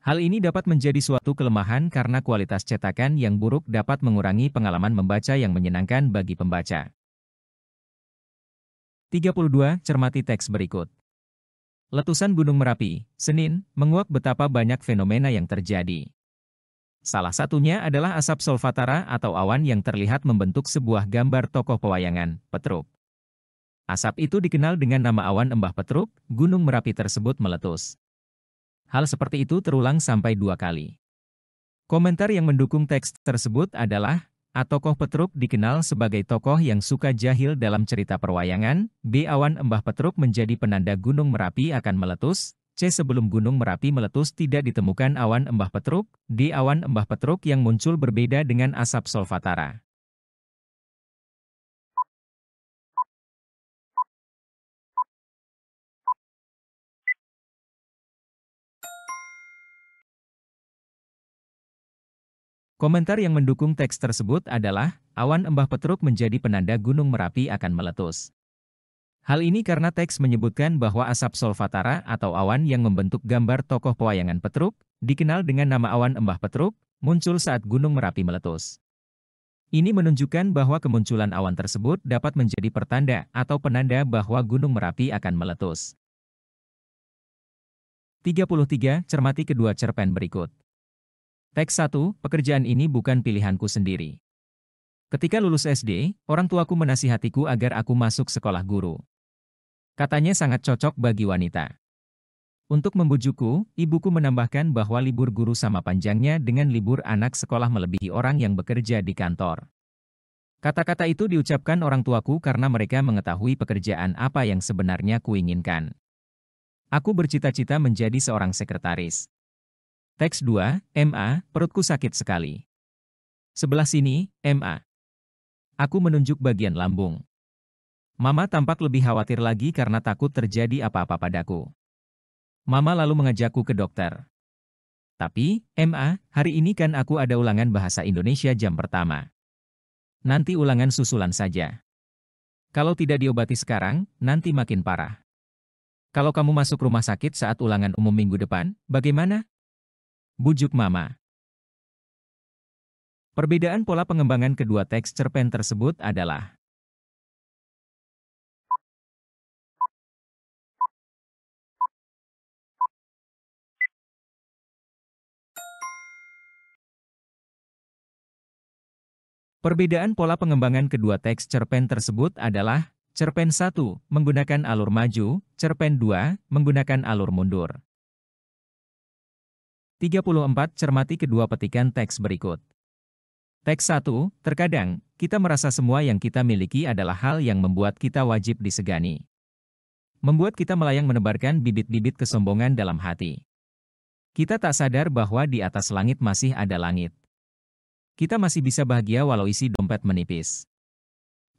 Hal ini dapat menjadi suatu kelemahan karena kualitas cetakan yang buruk dapat mengurangi pengalaman membaca yang menyenangkan bagi pembaca. 32. Cermati teks berikut. Letusan Gunung Merapi, Senin, menguak betapa banyak fenomena yang terjadi. Salah satunya adalah asap solfatara atau awan yang terlihat membentuk sebuah gambar tokoh pewayangan, Petruk. Asap itu dikenal dengan nama awan Embah Petruk, Gunung Merapi tersebut meletus. Hal seperti itu terulang sampai 2 kali. Komentar yang mendukung teks tersebut adalah, A. Tokoh Petruk dikenal sebagai tokoh yang suka jahil dalam cerita perwayangan, B. Awan Embah Petruk menjadi penanda Gunung Merapi akan meletus, C. Sebelum Gunung Merapi meletus tidak ditemukan awan Embah Petruk, D. Awan Embah Petruk yang muncul berbeda dengan asap solfatara. Komentar yang mendukung teks tersebut adalah, awan Embah Petruk menjadi penanda Gunung Merapi akan meletus. Hal ini karena teks menyebutkan bahwa asap solfatara atau awan yang membentuk gambar tokoh pewayangan Petruk, dikenal dengan nama awan Embah Petruk, muncul saat Gunung Merapi meletus. Ini menunjukkan bahwa kemunculan awan tersebut dapat menjadi pertanda atau penanda bahwa Gunung Merapi akan meletus. 33. Cermati kedua cerpen berikut. Teks 1, pekerjaan ini bukan pilihanku sendiri. Ketika lulus SD, orang tuaku menasihatiku agar aku masuk sekolah guru. Katanya sangat cocok bagi wanita. Untuk membujukku, ibuku menambahkan bahwa libur guru sama panjangnya dengan libur anak sekolah melebihi orang yang bekerja di kantor. Kata-kata itu diucapkan orang tuaku karena mereka mengetahui pekerjaan apa yang sebenarnya kuinginkan. Aku bercita-cita menjadi seorang sekretaris. Teks 2, MA, perutku sakit sekali. Sebelah sini, MA. Aku menunjuk bagian lambung. Mama tampak lebih khawatir lagi karena takut terjadi apa-apa padaku. Mama lalu mengajakku ke dokter. Tapi, MA, hari ini kan aku ada ulangan bahasa Indonesia jam pertama. Nanti ulangan susulan saja. Kalau tidak diobati sekarang, nanti makin parah. Kalau kamu masuk rumah sakit saat ulangan umum minggu depan, bagaimana? Bujuk Mama. Perbedaan pola pengembangan kedua teks cerpen tersebut adalah Perbedaan pola pengembangan kedua teks cerpen tersebut adalah cerpen 1 menggunakan alur maju, cerpen 2 menggunakan alur mundur. 34 Cermati kedua petikan teks berikut. Teks 1, terkadang, kita merasa semua yang kita miliki adalah hal yang membuat kita wajib disegani. Membuat kita melayang menebarkan bibit-bibit kesombongan dalam hati. Kita tak sadar bahwa di atas langit masih ada langit. Kita masih bisa bahagia walau isi dompet menipis.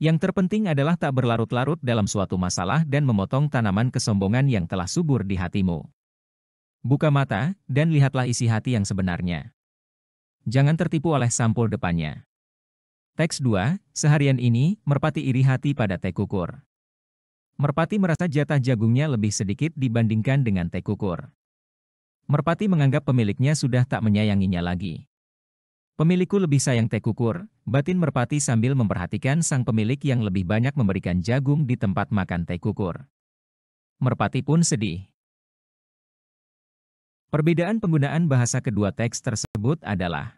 Yang terpenting adalah tak berlarut-larut dalam suatu masalah dan memotong tanaman kesombongan yang telah subur di hatimu. Buka mata, dan lihatlah isi hati yang sebenarnya. Jangan tertipu oleh sampul depannya. Teks 2, seharian ini, Merpati iri hati pada Teh Kukur. Merpati merasa jatah jagungnya lebih sedikit dibandingkan dengan Teh Kukur. Merpati menganggap pemiliknya sudah tak menyayanginya lagi. Pemilikku lebih sayang Teh Kukur, batin Merpati sambil memperhatikan sang pemilik yang lebih banyak memberikan jagung di tempat makan Teh Kukur. Merpati pun sedih. Perbedaan penggunaan bahasa kedua teks tersebut adalah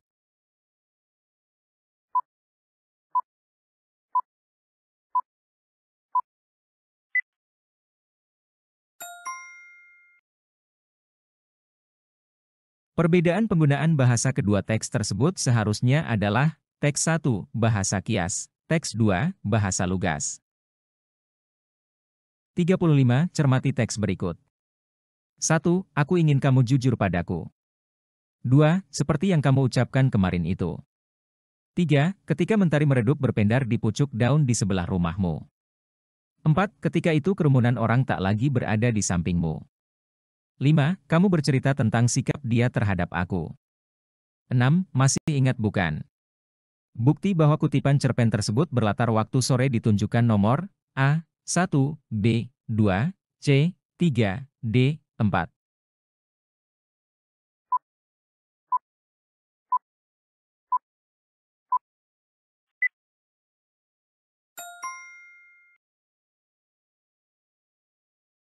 Perbedaan penggunaan bahasa kedua teks tersebut seharusnya adalah teks 1, bahasa kias, teks 2, bahasa lugas. 35. Cermati teks berikut. 1. Aku ingin kamu jujur padaku. 2. Seperti yang kamu ucapkan kemarin itu. 3. Ketika mentari meredup berpendar di pucuk daun di sebelah rumahmu. 4. Ketika itu kerumunan orang tak lagi berada di sampingmu. 5. Kamu bercerita tentang sikap dia terhadap aku. 6. Masih ingat bukan? Bukti bahwa kutipan cerpen tersebut berlatar waktu sore ditunjukkan nomor A. 1, B. 2, C. 3, D. 4.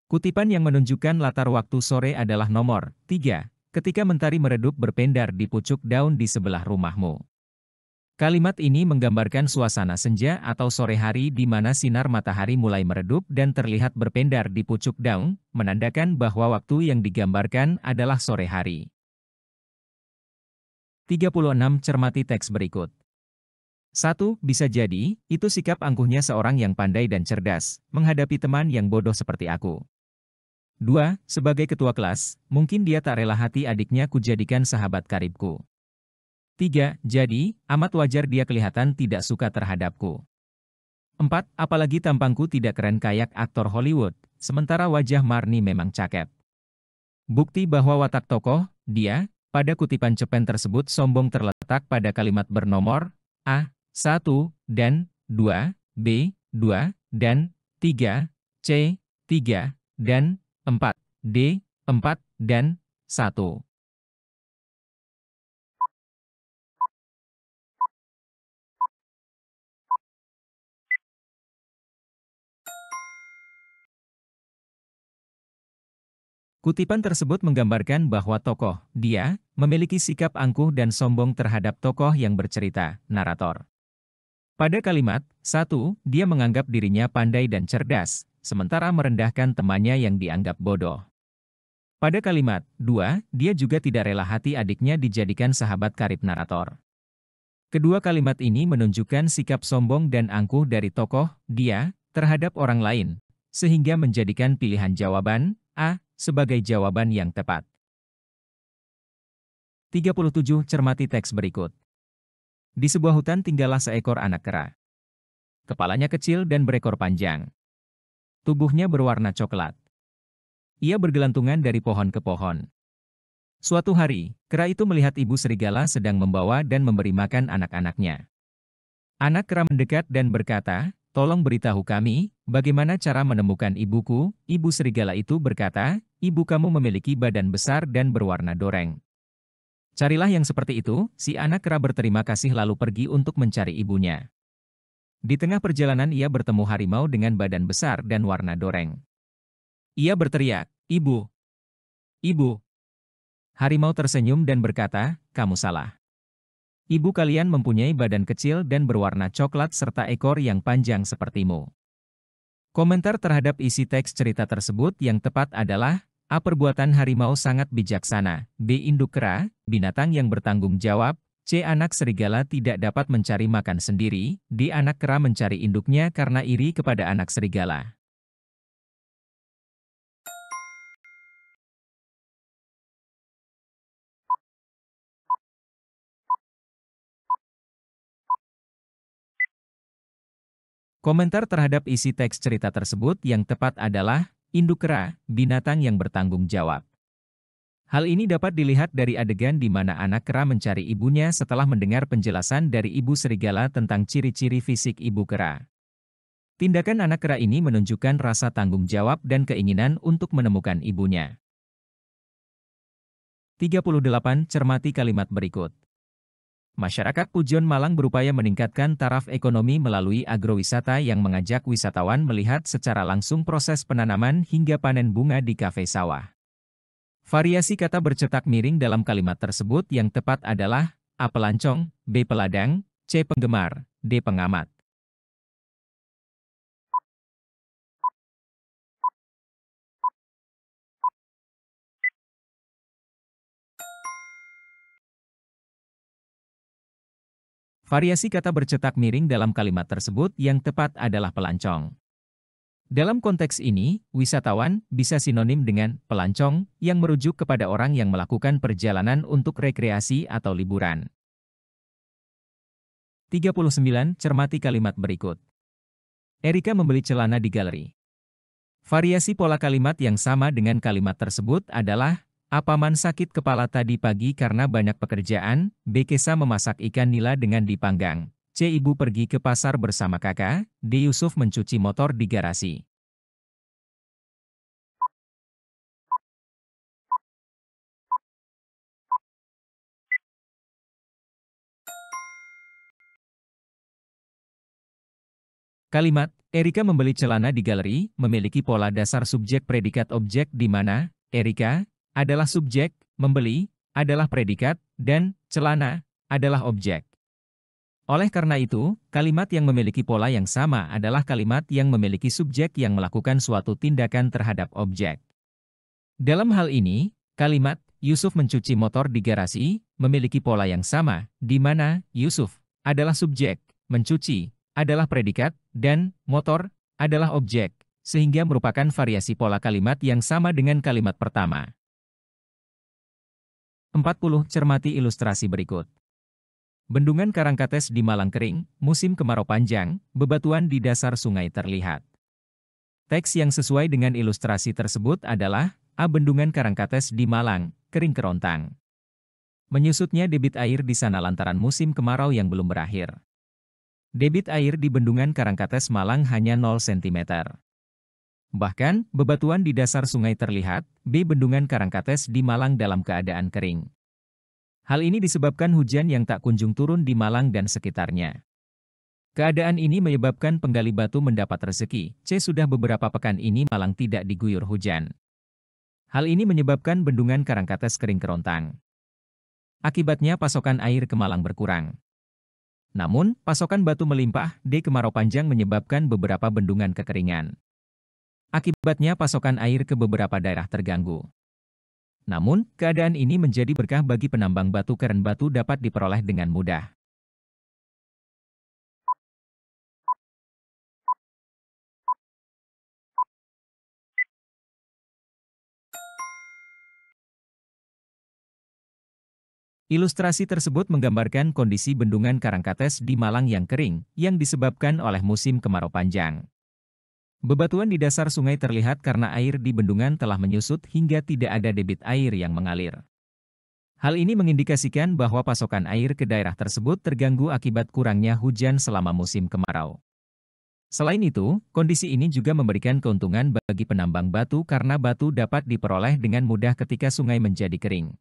Kutipan yang menunjukkan latar waktu sore adalah nomor 3. Ketika mentari meredup berpendar di pucuk daun di sebelah rumahmu. Kalimat ini menggambarkan suasana senja atau sore hari di mana sinar matahari mulai meredup dan terlihat berpendar di pucuk daun, menandakan bahwa waktu yang digambarkan adalah sore hari. 36. Cermati teks berikut. 1. Bisa jadi, itu sikap angkuhnya seorang yang pandai dan cerdas, menghadapi teman yang bodoh seperti aku. 2. Sebagai ketua kelas, mungkin dia tak rela hati adiknya kujadikan sahabat karibku. 3. Jadi, amat wajar dia kelihatan tidak suka terhadapku. 4. Apalagi tampangku tidak keren kayak aktor Hollywood, sementara wajah Marni memang cakep. Bukti bahwa watak tokoh, dia, pada kutipan cerpen tersebut sombong terletak pada kalimat bernomor A. 1, dan 2, B. 2, dan 3, C. 3, dan 4, D. 4, dan 1. Kutipan tersebut menggambarkan bahwa tokoh, dia, memiliki sikap angkuh dan sombong terhadap tokoh yang bercerita, narator. Pada kalimat 1, dia menganggap dirinya pandai dan cerdas, sementara merendahkan temannya yang dianggap bodoh. Pada kalimat 2, dia juga tidak rela hati adiknya dijadikan sahabat karib narator. Kedua kalimat ini menunjukkan sikap sombong dan angkuh dari tokoh, dia, terhadap orang lain, sehingga menjadikan pilihan jawaban A sebagai jawaban yang tepat. 37. Cermati teks berikut. Di sebuah hutan tinggallah seekor anak kera. Kepalanya kecil dan berekor panjang. Tubuhnya berwarna coklat. Ia bergelantungan dari pohon ke pohon. Suatu hari, kera itu melihat ibu serigala sedang membawa dan memberi makan anak-anaknya. Anak kera mendekat dan berkata, "Tolong beritahu kami, bagaimana cara menemukan ibuku?" Ibu serigala itu berkata, "Ibu kamu memiliki badan besar dan berwarna doreng." Carilah yang seperti itu, si anak kera berterima kasih lalu pergi untuk mencari ibunya. Di tengah perjalanan ia bertemu harimau dengan badan besar dan warna doreng. Ia berteriak, "Ibu! Ibu!" Harimau tersenyum dan berkata, "Kamu salah. Ibu kalian mempunyai badan kecil dan berwarna coklat serta ekor yang panjang sepertimu." Komentar terhadap isi teks cerita tersebut yang tepat adalah, A. Perbuatan harimau sangat bijaksana, B. Induk kera, binatang yang bertanggung jawab, C. Anak serigala tidak dapat mencari makan sendiri, D. Anak kera mencari induknya karena iri kepada anak serigala. Komentar terhadap isi teks cerita tersebut yang tepat adalah, induk kera, binatang yang bertanggung jawab. Hal ini dapat dilihat dari adegan di mana anak kera mencari ibunya setelah mendengar penjelasan dari ibu serigala tentang ciri-ciri fisik ibu kera. Tindakan anak kera ini menunjukkan rasa tanggung jawab dan keinginan untuk menemukan ibunya. 38. Cermati kalimat berikut. Masyarakat Pujon Malang berupaya meningkatkan taraf ekonomi melalui agrowisata yang mengajak wisatawan melihat secara langsung proses penanaman hingga panen bunga di kafe sawah. Variasi kata bercetak miring dalam kalimat tersebut yang tepat adalah A. Pelancong, B. Peladang, C. Penggemar, D. Pengamat. Variasi kata bercetak miring dalam kalimat tersebut yang tepat adalah pelancong. Dalam konteks ini, wisatawan bisa sinonim dengan pelancong yang merujuk kepada orang yang melakukan perjalanan untuk rekreasi atau liburan. 39. Cermati kalimat berikut. Erika membeli celana di galeri. Variasi pola kalimat yang sama dengan kalimat tersebut adalah A. Paman sakit kepala tadi pagi karena banyak pekerjaan. B. Kesa memasak ikan nila dengan dipanggang. C. Ibu pergi ke pasar bersama kakak. D. Yusuf mencuci motor di garasi. Kalimat, Erika membeli celana di galeri, memiliki pola dasar subjek predikat objek di mana Erika adalah subjek, membeli adalah predikat, dan celana adalah objek. Oleh karena itu, kalimat yang memiliki pola yang sama adalah kalimat yang memiliki subjek yang melakukan suatu tindakan terhadap objek. Dalam hal ini, kalimat Yusuf mencuci motor di garasi memiliki pola yang sama, di mana Yusuf adalah subjek, mencuci adalah predikat, dan motor adalah objek, sehingga merupakan variasi pola kalimat yang sama dengan kalimat pertama. 40. Cermati ilustrasi berikut. Bendungan Karangkates di Malang kering, musim kemarau panjang, bebatuan di dasar sungai terlihat. Teks yang sesuai dengan ilustrasi tersebut adalah A. Bendungan Karangkates di Malang, kering kerontang. Menyusutnya debit air di sana lantaran musim kemarau yang belum berakhir. Debit air di Bendungan Karangkates Malang hanya 0 cm. Bahkan, bebatuan di dasar sungai terlihat. B. Bendungan Karangkates di Malang dalam keadaan kering. Hal ini disebabkan hujan yang tak kunjung turun di Malang dan sekitarnya. Keadaan ini menyebabkan penggali batu mendapat rezeki. C. Sudah beberapa pekan ini Malang tidak diguyur hujan. Hal ini menyebabkan Bendungan Karangkates kering kerontang. Akibatnya pasokan air ke Malang berkurang. Namun, pasokan batu melimpah. D. Kemarau panjang menyebabkan beberapa bendungan kekeringan. Akibatnya pasokan air ke beberapa daerah terganggu. Namun, keadaan ini menjadi berkah bagi penambang batu karena batu dapat diperoleh dengan mudah. Ilustrasi tersebut menggambarkan kondisi Bendungan Karangkates di Malang yang kering, yang disebabkan oleh musim kemarau panjang. Bebatuan di dasar sungai terlihat karena air di bendungan telah menyusut hingga tidak ada debit air yang mengalir. Hal ini mengindikasikan bahwa pasokan air ke daerah tersebut terganggu akibat kurangnya hujan selama musim kemarau. Selain itu, kondisi ini juga memberikan keuntungan bagi penambang batu karena batu dapat diperoleh dengan mudah ketika sungai menjadi kering.